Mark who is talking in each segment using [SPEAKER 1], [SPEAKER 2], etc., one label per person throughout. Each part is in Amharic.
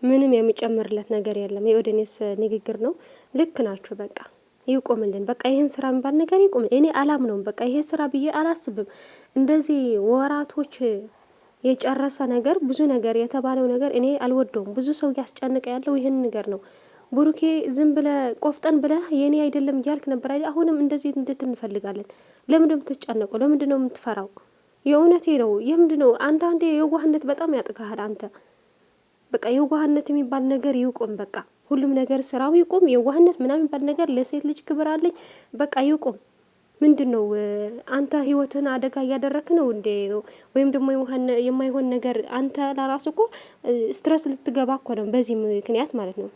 [SPEAKER 1] ምንም የሚጨምርለት ነገር የለም። የኦዲየንስ ንግግር ነው። ልክ ናችሁ። በቃ ይቆምልን። በቃ ይሄን ስራ የሚባል ነገር ይቆም። እኔ አላምነውም። በቃ ይሄ ስራ ብዬ አላስብም። እንደዚህ ወራቶች የጨረሰ ነገር ብዙ ነገር የተባለው ነገር እኔ አልወደውም። ብዙ ሰው እያስጨነቀ ያለው ይህን ነገር ነው። ብሩኬ ዝም ብለ ቆፍጠን ብለህ የኔ አይደለም እያልክ ነበር አይደል? አሁንም እንደዚህ እንድት እንፈልጋለን። ለምንድነው የምትጨነቀው? ለምንድነው የምትፈራው? የእውነቴ ነው። የምንድነው አንዳንዴ የዋህነት በጣም ያጥቃሃል አንተ። በቃ የዋህነት የሚባል ነገር ይቁም። በቃ ሁሉም ነገር ስራው ይቁም። የዋህነት ምናምን የሚባል ነገር ለሴት ልጅ ክብር አለኝ። በቃ ይቁም። ምንድነው አንተ ህይወትን አደጋ እያደረክ ነው እንዴ? ወይም ደግሞ የማይሆን ነገር አንተ ለራሱ እኮ ስትረስ ልትገባ እኮ ነው በዚህ ምክንያት ማለት ነው።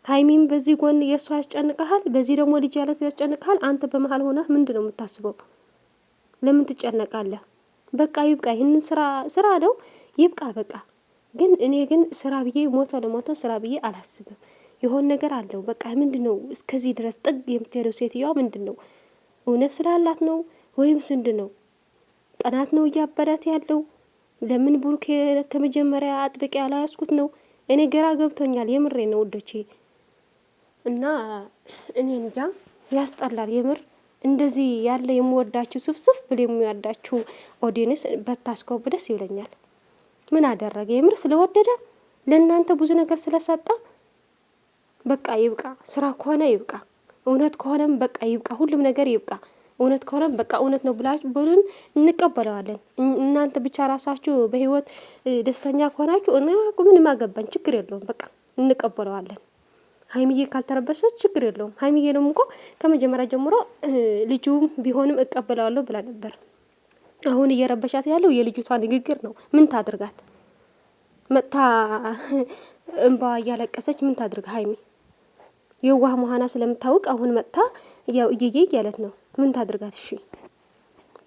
[SPEAKER 1] ሀይሚም በዚህ ጎን የእሷ ያስጨንቀሃል፣ በዚህ ደግሞ ልጅ ያለት ያስጨንቀሃል። አንተ በመሀል ሆነህ ምንድነው የምታስበው? ለምን ትጨነቃለህ? በቃ ይብቃ። ይህንን ስራ ነው ይብቃ። በቃ ግን እኔ ግን ስራ ብዬ ሞቶ ለሞቶ ስራ ብዬ አላስብም። የሆን ነገር አለው። በቃ ምንድነው እስከዚህ ድረስ ጥግ የምትሄደው ሴትዮዋ? ምንድነው እውነት ስላላት ነው ወይም ምንድነው ቀናት ነው እያበዳት ያለው? ለምን ብሩኬ ከመጀመሪያ አጥብቄ ያላያስኩት ነው? እኔ ግራ ገብቶኛል። የምሬ ነው ወዶቼ። እና እኔ እንጃ ያስጠላል የምር። እንደዚህ ያለ የምወዳችሁ ስፍስፍ ብል የሚወዳችሁ ኦዲየንስ በታስኮብ ደስ ይለኛል። ምን አደረገ? የምር ስለወደደ ለእናንተ ብዙ ነገር ስለሰጣ በቃ ይብቃ። ስራ ከሆነ ይብቃ፣ እውነት ከሆነም በቃ ይብቃ። ሁሉም ነገር ይብቃ። እውነት ከሆነም በቃ እውነት ነው ብላችሁ በሉን፣ እንቀበለዋለን። እናንተ ብቻ ራሳችሁ በህይወት ደስተኛ ከሆናችሁ ምንም አገባኝ፣ ችግር የለውም። በቃ እንቀበለዋለን። ሀይሚዬ ካልተረበሰች ችግር የለውም። ሀይሚዬ ደግሞ እኮ ከመጀመሪያ ጀምሮ ልጁም ቢሆንም እቀበለዋለሁ ብላ ነበር። አሁን እየረበሻት ያለው የልጅቷ ንግግር ነው። ምን ታድርጋት? መጥታ እንባዋ እያለቀሰች ምን ታድርግ? ሀይሚ የዋህ መሆኗ ስለምታውቅ አሁን መጥታ ያው እየዬ እያለት ነው። ምን ታድርጋት? እሺ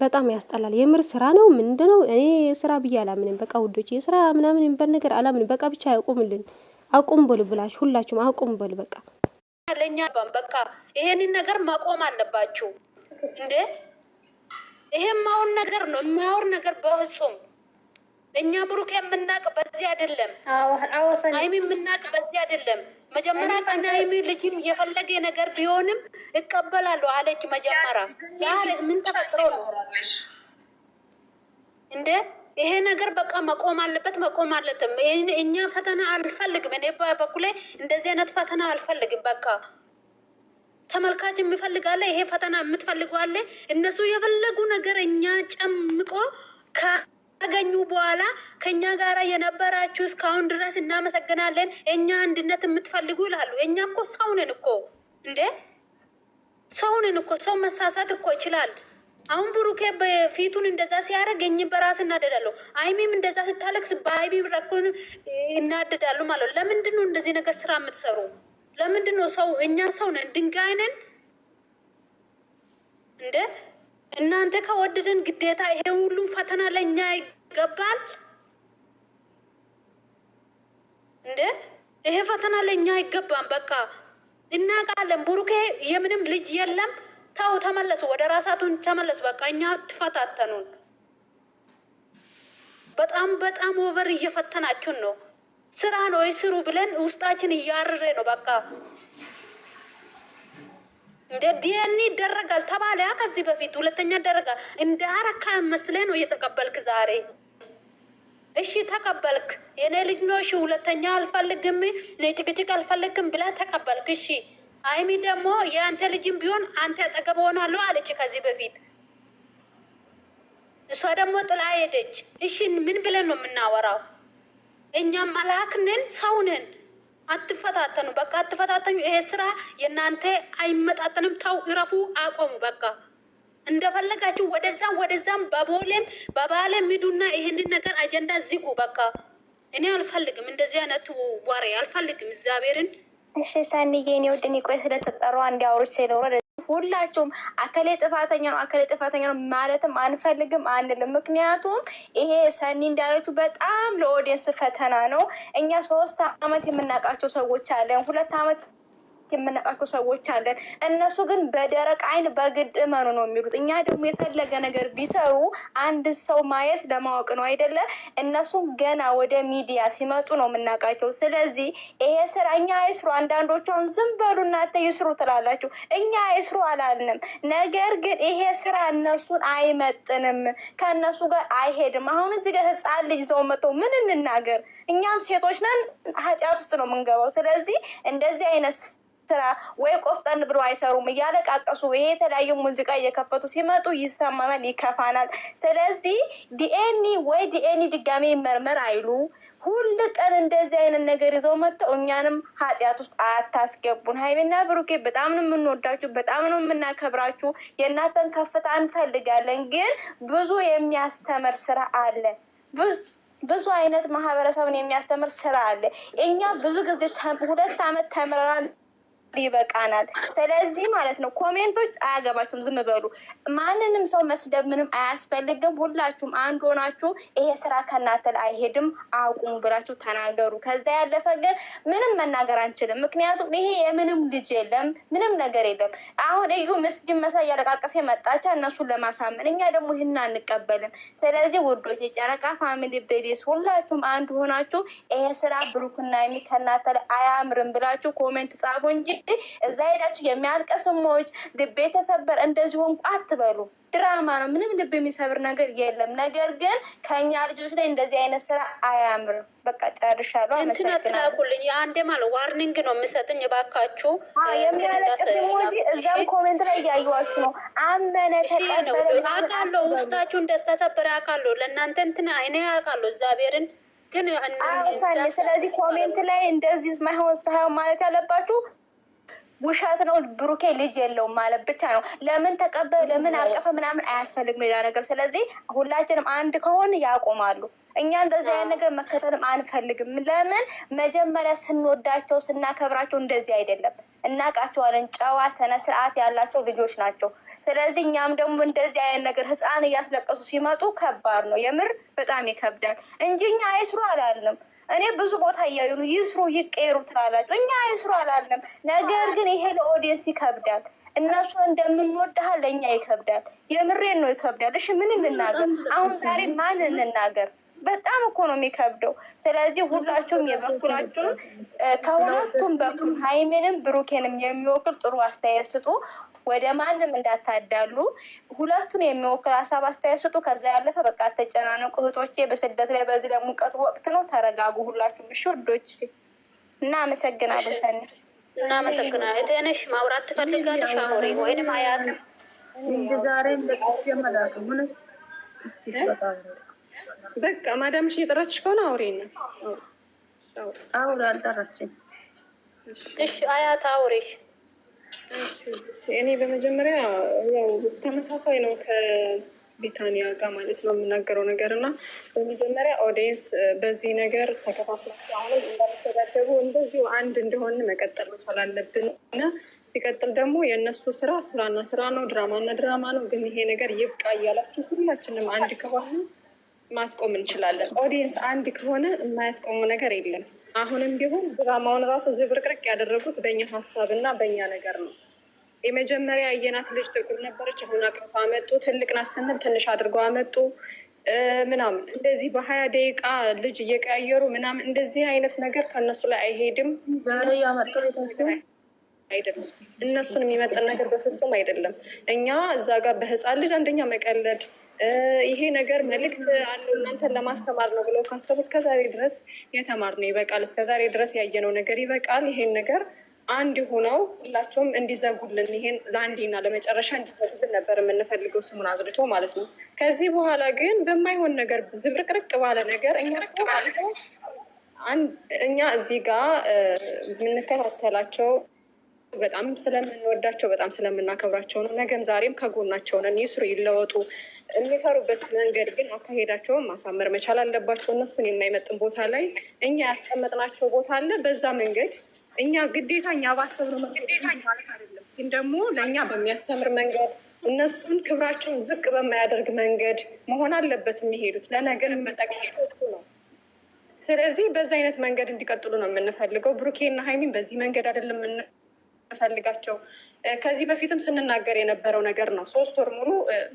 [SPEAKER 1] በጣም ያስጠላል የምር። ስራ ነው ምንድነው? እኔ ስራ ብዬ አላምንም። በቃ ውዶች የስራ ምናምን የሚባል ነገር አላምንም። በቃ ብቻ ያቁምልን። አቁም በሉ ብላችሁ ሁላችሁም አቁም በሉ። በቃ
[SPEAKER 2] ለኛ በቃ ይሄንን ነገር ማቆም አለባችሁ እንዴ! ይሄ ማውን ነገር ነው የማያወር ነገር በፍጹም። እኛ ብሩክ የምናቅ በዚህ አይደለም። ሀይሚ የምናቅ በዚህ አይደለም። መጀመሪያ ቀን ሀይሚ ልጅም የፈለገ ነገር ቢሆንም እቀበላለሁ አለች መጀመሪያ። ዛሬ ምን ተፈጥሮ ነው እንዴ? ይሄ ነገር በቃ መቆም አለበት፣ መቆም አለትም። እኛ ፈተና አልፈልግም። እኔ በበኩሌ እንደዚህ አይነት ፈተና አልፈልግም። በቃ ተመልካች የሚፈልጋለ ይሄ ፈተና የምትፈልገዋለ። እነሱ የፈለጉ ነገር እኛ ጨምቆ ካገኙ በኋላ ከኛ ጋራ የነበራችሁ እስካሁን ድረስ እናመሰግናለን፣ እኛ አንድነት የምትፈልጉ ይላሉ። እኛ እኮ ሰውንን እኮ እንዴ፣ ሰውንን እኮ። ሰው መሳሳት እኮ ይችላል። አሁን ብሩኬ በፊቱን እንደዛ ሲያደርግ እኝ በራስ እናደዳለሁ። አይሚም እንደዛ ስታለቅስ በአይቢ ረኩን እናደዳሉ ማለት ነው። ለምንድን ነው እንደዚህ ነገር ስራ የምትሰሩ? ለምንድን ነው ሰው እኛ ሰው ነን፣ ድንጋይ ነን እንደ እናንተ ከወደደን ግዴታ ይሄ ሁሉም ፈተና ለእኛ ይገባል እንደ ይሄ ፈተና ለእኛ አይገባም። በቃ እናውቃለን። ብሩኬ የምንም ልጅ የለም። ታው ተመለሱ፣ ወደ ራሳቱን ተመለሱ። በቃ እኛ ትፈታተኑን። በጣም በጣም ኦቨር እየፈተናችሁን ነው። ስራ ነው ይስሩ ብለን ውስጣችን እያረረ ነው። በቃ እንደ ዲኤንኤ ይደረጋል ተባለ ከዚህ በፊት ሁለተኛ ይደረጋል። እንደ አረካ መስለ ነው እየተቀበልክ ዛሬ። እሺ ተቀበልክ፣ የኔ ልጅ ነው። እሺ ሁለተኛ አልፈልግም፣ ጭቅጭቅ አልፈልግም ብላ ተቀበልክ። እሺ አይሚ ደግሞ የአንተ ልጅም ቢሆን አንተ አጠገብ ሆናለሁ አለች ከዚህ በፊት። እሷ ደግሞ ጥላ ሄደች። እሺ ምን ብለን ነው የምናወራው? እኛም መላክንን ሰውንን። አትፈታተኑ፣ በቃ አትፈታተኑ። ይሄ ስራ የእናንተ አይመጣጠንም። ታው እረፉ፣ አቆሙ። በቃ እንደፈለጋችሁ ወደዛም በቦሌም በባሌም ሂዱና ይሄንን ነገር አጀንዳ ዝጉ። በቃ እኔ አልፈልግም እንደዚህ አይነት ወሬ አልፈልግም። እግዚአብሔርን
[SPEAKER 3] እሺ ሳኒዬ፣ እኔ ወድን ቆይ ስለተጠሩ አንድ አውርቼ ነው። ሁላችሁም አከሌ ጥፋተኛ ነው አከሌ ጥፋተኛ ነው ማለትም አንፈልግም አንልም። ምክንያቱም ይሄ ሰኒ እንዳለችው በጣም ለኦዲየንስ ፈተና ነው። እኛ 3 አመት የምናውቃቸው ሰዎች አለን፣ 2 አመት የምናውቃቸው ሰዎች አለን። እነሱ ግን በደረቅ አይን በግድ እመኑ ነው የሚሉት። እኛ ደግሞ የፈለገ ነገር ቢሰሩ አንድ ሰው ማየት ለማወቅ ነው አይደለ? እነሱም ገና ወደ ሚዲያ ሲመጡ ነው የምናውቃቸው። ስለዚህ ይሄ ስራ እኛ አይስሩ። አንዳንዶቹን ዝም በሉ እናንተ ይስሩ ትላላችሁ። እኛ አይስሩ አላልንም። ነገር ግን ይሄ ስራ እነሱን አይመጥንም፣ ከእነሱ ጋር አይሄድም። አሁን እዚህ ጋር ህፃን ልጅ ሰው መጥተው ምን እንናገር? እኛም ሴቶች ነን፣ ኃጢአት ውስጥ ነው የምንገባው። ስለዚህ እንደዚህ አይነት ስራ ወይ ቆፍጠን ብሎ አይሰሩም። እያለቃቀሱ ይሄ የተለያዩ ሙዚቃ እየከፈቱ ሲመጡ ይሰማናል፣ ይከፋናል። ስለዚህ ዲኤንኤ ድጋሜ ይመርመር አይሉ ሁል ቀን እንደዚህ አይነት ነገር ይዘው መጥተው እኛንም ኃጢአት ውስጥ አታስገቡን። ሀይሚና ብሩኬ በጣም ነው የምንወዳችሁ፣ በጣም ነው የምናከብራችሁ። የእናንተን ከፍታ እንፈልጋለን። ግን ብዙ የሚያስተምር ስራ አለ። ብዙ አይነት ማህበረሰብን የሚያስተምር ስራ አለ። እኛ ብዙ ጊዜ 2 ዓመት ተምረናል፣ ይበቃናል። ስለዚህ ማለት ነው ኮሜንቶች አያገባችሁም፣ ዝም በሉ። ማንንም ሰው መስደብ ምንም አያስፈልግም። ሁላችሁም አንድ ሆናችሁ ይሄ ስራ ከእናንተ ላይ አይሄድም አቁሙ ብላችሁ ተናገሩ። ከዛ ያለፈ ግን ምንም መናገር አንችልም። ምክንያቱም ይሄ የምንም ልጅ የለም፣ ምንም ነገር የለም። አሁን እዩ ምስኪን መሳይ እያለቃቀሰ መጣቻ እነሱን ለማሳመን፣ እኛ ደግሞ ይህን አንቀበልም። ስለዚህ ውዶች የጨረቃ ፋሚሊ ቤዲስ ሁላችሁም አንድ ሆናችሁ ይሄ ስራ ብሩክና ሀይሚ ከእናንተ ላይ አያምርም ብላችሁ ኮሜንት ጻፉ እንጂ እዛ ሄዳችሁ የሚያልቀስሞች ልቤ ተሰበር እንደዚህ ሆንኩ አትበሉ። ድራማ ነው፣ ምንም ልብ የሚሰብር ነገር የለም። ነገር ግን ከእኛ ልጆች ላይ እንደዚህ አይነት ስራ አያምርም። በቃ ጨርሻለሁ።
[SPEAKER 2] እንትን አትላኩልኝ። አንዴ ማለት ዋርኒንግ ነው የምሰጥኝ። እባካችሁ
[SPEAKER 3] የሚያለቅስ ሞጂ እዛም ኮሜንት ላይ እያዩዋችሁ ነው። አመነ ተቀበለ
[SPEAKER 2] አውቃለሁ፣ ውስጣችሁ እንደተሰበረ አውቃለሁ። ለእናንተ እንትን እኔ አውቃለሁ እግዚአብሔርን ግን
[SPEAKER 3] አውሳኔ። ስለዚህ ኮሜንት ላይ እንደዚህ ማይሆን ሳይሆን ማለት ያለባችሁ ውሸት ነው ብሩኬ ልጅ የለውም ማለት ብቻ ነው። ለምን ተቀበለ ለምን አቀፈ ምናምን አያስፈልግም ሌላ ነገር። ስለዚህ ሁላችንም አንድ ከሆን ያቆማሉ። እኛ እንደዚህ አይነት ነገር መከተልም አንፈልግም። ለምን መጀመሪያ ስንወዳቸው ስናከብራቸው እንደዚህ አይደለም፣ እናውቃቸዋለን። ጨዋ ስነ ስርዓት ያላቸው ልጆች ናቸው። ስለዚህ እኛም ደግሞ እንደዚህ አይነት ነገር ህፃን እያስለቀሱ ሲመጡ ከባድ ነው፣ የምር በጣም ይከብዳል እንጂ እኛ አይስሩ አላልንም። እኔ ብዙ ቦታ እያዩ ነው ይስሩ ይቀየሩ ትላላችሁ። እኛ አይስሩ አላልንም። ነገር ግን ይሄ ለኦዲየንስ ይከብዳል። እነሱን እንደምንወድሃ ለእኛ ይከብዳል። የምሬን ነው ይከብዳል። እሺ ምን እንናገር አሁን ዛሬ? ማን እንናገር? በጣም እኮ ነው የሚከብደው። ስለዚህ ሁላችሁም የበኩላችሁን ከሁለቱም በኩል ሀይሜንም ብሩኬንም የሚወክል ጥሩ አስተያየት ስጡ። ወደ ማንም እንዳታዳሉ። ሁለቱን የሚወክል ሀሳብ አስተያየት ስጡ። ከዛ ያለፈ በቃ ተጨናነቁ እህቶቼ። በስደት ላይ በዚህ ለሙቀት ወቅት ነው። ተረጋጉ ሁላችሁም። እሺ ወዶች እና አመሰግናለሁ። ሰኒ
[SPEAKER 2] እናመሰግናለን። እቴነሽ ማውራት ትፈልጋለሽ? አውሪ ወይንም አያት
[SPEAKER 4] ዛሬ ለቅስ የመላክ ሆነ
[SPEAKER 5] በቃ ማዳምሽ እየጠራችሽ ከሆነ አውሪ ነው።
[SPEAKER 4] አውሪ አልጠራችኝ።
[SPEAKER 2] እሺ አያት አውሪ።
[SPEAKER 5] እኔ በመጀመሪያ ያው ተመሳሳይ ነው ከቢታኒያ ጋር ማለት ነው የምናገረው ነገር እና በመጀመሪያ ኦዲየንስ በዚህ ነገር ተከፋፍላችሁ አሁንም እንዳልተዳደቡ እንደዚሁ አንድ እንደሆን መቀጠል መቻል አለብን እና ሲቀጥል ደግሞ የእነሱ ስራና ስራ ነው፣ ድራማና ድራማ ነው። ግን ይሄ ነገር ይብቃ እያላችሁ ሁላችንም አንድ ከሆነ ማስቆም እንችላለን። ኦዲየንስ አንድ ከሆነ የማያስቆሙ ነገር የለም። አሁንም ቢሆን ድራማውን ራሱ ዝብርቅርቅ ያደረጉት በእኛ ሀሳብ እና በእኛ ነገር ነው። የመጀመሪያ አየናት ልጅ ጥቁር ነበረች፣ አሁን አቅርፋ አመጡ። ትልቅ ናት ስንል ትንሽ አድርገው አመጡ ምናምን። እንደዚህ በ20 ደቂቃ ልጅ እየቀያየሩ ምናምን እንደዚህ አይነት ነገር ከእነሱ ላይ አይሄድም።
[SPEAKER 4] ዛሬ ያመጡ ቤታቸው
[SPEAKER 5] አይደለም፣ እነሱን የሚመጥን ነገር በፍጹም አይደለም። እኛ እዛ ጋር በህፃን ልጅ አንደኛ መቀለድ ይሄ ነገር መልዕክት አለው እናንተን ለማስተማር ነው ብለው ካሰቡ እስከዛሬ ድረስ የተማርነው ይበቃል። እስከዛሬ ድረስ ያየነው ነገር ይበቃል። ይሄን ነገር አንድ ሆነው ሁላቸውም እንዲዘጉልን፣ ይሄን ለአንዴና ለመጨረሻ እንዲዘጉልን ነበር የምንፈልገው፣ ስሙን አዝርቶ ማለት ነው። ከዚህ በኋላ ግን በማይሆን ነገር ዝብርቅርቅ ባለ ነገር እኛ እዚህ ጋር የምንከታተላቸው በጣም ስለምንወዳቸው በጣም ስለምናከብራቸው ነው። ነገም ዛሬም ከጎናቸው ነን። ይስሩ፣ ይለወጡ። የሚሰሩበት መንገድ ግን አካሄዳቸውን ማሳመር መቻል አለባቸው። እነሱን የማይመጥን ቦታ ላይ እኛ ያስቀመጥናቸው ቦታ አለ። በዛ መንገድ እኛ ግዴታ እኛ ባሰብነው መንገድ ማለት አይደለም፣ ግን ደግሞ ለእኛ በሚያስተምር መንገድ እነሱን ክብራቸውን ዝቅ በማያደርግ መንገድ መሆን አለበት የሚሄዱት። ለነገር መጠቀሜቱ ነው። ስለዚህ በዛ አይነት መንገድ እንዲቀጥሉ ነው የምንፈልገው። ብሩኬና ሀይሚን በዚህ መንገድ አይደለም ፈልጋቸው ከዚህ በፊትም ስንናገር የነበረው ነገር ነው። 3 ወር ሙሉ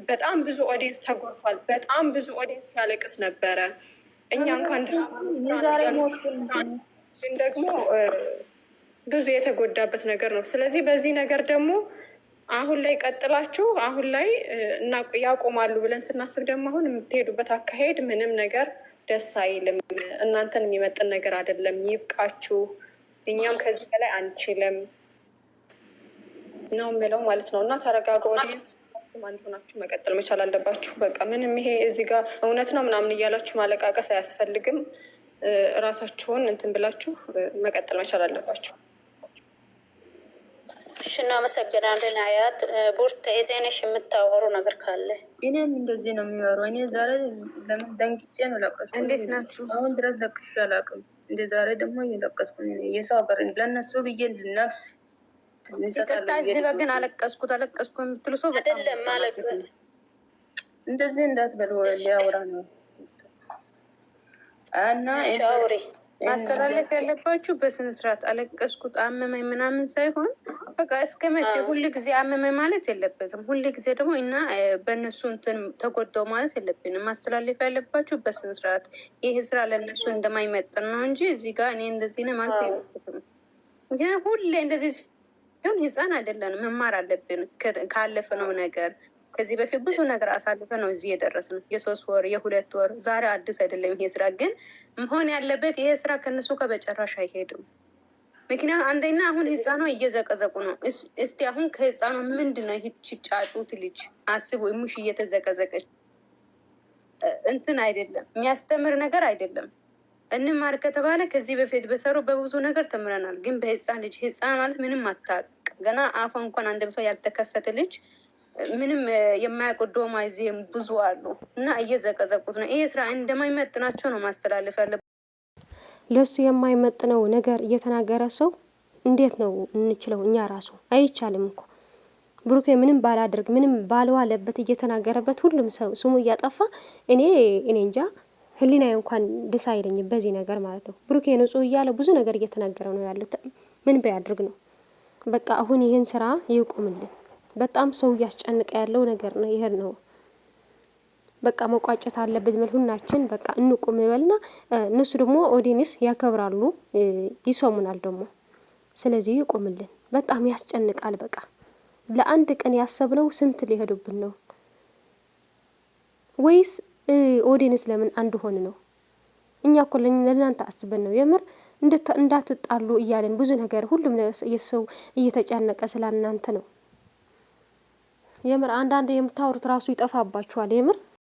[SPEAKER 5] በጣም ብዙ ኦዲየንስ ተጎድቷል። በጣም ብዙ ኦዲየንስ ያለቅስ ነበረ። እኛ እንኳን ግን ደግሞ ብዙ የተጎዳበት ነገር ነው። ስለዚህ በዚህ ነገር ደግሞ አሁን ላይ ቀጥላችሁ አሁን ላይ ያቆማሉ ብለን ስናስብ ደግሞ አሁን የምትሄዱበት አካሄድ ምንም ነገር ደስ አይልም። እናንተን የሚመጥን ነገር አይደለም። ይብቃችሁ። እኛም ከዚህ በላይ አንችልም ነው የምለው ማለት ነው። እና ተረጋጋ። ኦዲየንስ አንድ ሆናችሁ መቀጠል መቻል አለባችሁ። በቃ ምንም ይሄ እዚህ ጋር እውነት ነው ምናምን እያላችሁ ማለቃቀስ አያስፈልግም። ራሳችሁን እንትን ብላችሁ መቀጠል መቻል አለባችሁ።
[SPEAKER 2] እሺ፣ እናመሰግናለን። አያት ቡርተ የቴነሽ የምታወሩ ነገር ካለ?
[SPEAKER 4] እኔም እንደዚህ ነው የሚወሩ። እኔ ዛሬ ለምን ደንግጬ ነው ለቀስኩ።
[SPEAKER 6] እንዴት ናችሁ?
[SPEAKER 4] አሁን ድረስ ለቅሼ አላውቅም። እንደ ዛሬ ደግሞ እየለቀስኩ የሰው ሀገር ለእነሱ ብዬ ነፍስ
[SPEAKER 6] ይቅርታ፣ እዚህ ጋር ግን አለቀስኩ የምትሉ ሰው
[SPEAKER 2] አይደለም ማለት
[SPEAKER 4] እንደዚህ እንዳትበሉ ሊያወራ ነው እና
[SPEAKER 2] ሻውሪ
[SPEAKER 6] ማስተላለፍ ያለባችሁ በስነ ስርዓት አለቀስኩት አመመኝ ምናምን ሳይሆን በቃ እስከ መቼ ሁሉ ጊዜ አመመኝ ማለት የለበትም። ሁሉ ጊዜ ደግሞ እና በእነሱ እንትን ተጎዳው ማለት የለብንም። ማስተላለፍ ያለባችሁ በስነ ስርዓት ይሄ ስራ ለእነሱ እንደማይመጥን ነው እንጂ እዚህ ጋር እኔ እንደዚህ ነው ማለት የለበትም። ግን ሁሌ እንደዚህ ሲሆን ህፃን አይደለንም፣ መማር አለብን ካለፈ ነው ነገር። ከዚህ በፊት ብዙ ነገር አሳልፈ ነው እዚህ የደረስነው። የ3 ወር የ2 ወር ዛሬ አዲስ አይደለም ይሄ ስራ። ግን መሆን ያለበት ይሄ ስራ ከነሱ ከበጨራሽ አይሄድም። ምክንያቱም አንደኛ አሁን ህፃኗ እየዘቀዘቁ ነው። እስቲ አሁን ከህፃኗ ምንድን ነው ይህች ጫጩት ልጅ አስቡ። ሙሽ እየተዘቀዘቀች እንትን አይደለም፣ የሚያስተምር ነገር አይደለም። እንማር ከተባለ ከዚህ በፊት በሰሩ በብዙ ነገር ተምረናል። ግን በህፃን ልጅ ህፃን ማለት ምንም አታውቅ ገና አፏ እንኳን አንደበቷ ያልተከፈተ ልጅ ምንም የማያውቁ ዶማ እዚህም ብዙ አሉ እና እየዘቀዘቁት ነው። ይሄ ስራ እንደማይመጥናቸው ነው ማስተላለፍ ያለ።
[SPEAKER 1] ለሱ የማይመጥነው ነገር እየተናገረ ሰው እንዴት ነው እንችለው? እኛ ራሱ አይቻልም እኮ ብሩኬ ምንም ባላደርግ ምንም ባልዋለበት እየተናገረበት ሁሉም ሰው ስሙ እያጠፋ እኔ እንጃ ህሊናዬ እንኳን ደስ አይለኝም በዚህ ነገር ማለት ነው። ብሩኬ ንጹህ እያለ ብዙ ነገር እየተናገረ ነው ያለው። ምን ቢያድርግ ነው? በቃ አሁን ይሄን ስራ ይቁምልን። በጣም ሰው እያስጨነቀ ያለው ነገር ነው ይሄ ነው። በቃ መቋጨት አለበት ሁላችን በቃ እንቁም ይበልና እነሱ ደግሞ ኦዲየንስ ያከብራሉ ይሰሙናል ደግሞ። ስለዚህ ይቁምልን። በጣም ያስጨንቃል። በቃ ለአንድ ቀን ያሰብነው ስንት ሊሄዱብን ነው? ወይስ ኦዲየንስ ለምን አንድ ሆን ነው? እኛ እኮ ለእናንተ አስበን ነው የምር እንዳትጣሉ እያለን ብዙ ነገር ሁሉም የሰው እየተጨነቀ ስለናንተ ነው። የምር አንዳንድ የምታወሩት ራሱ ይጠፋባችኋል የምር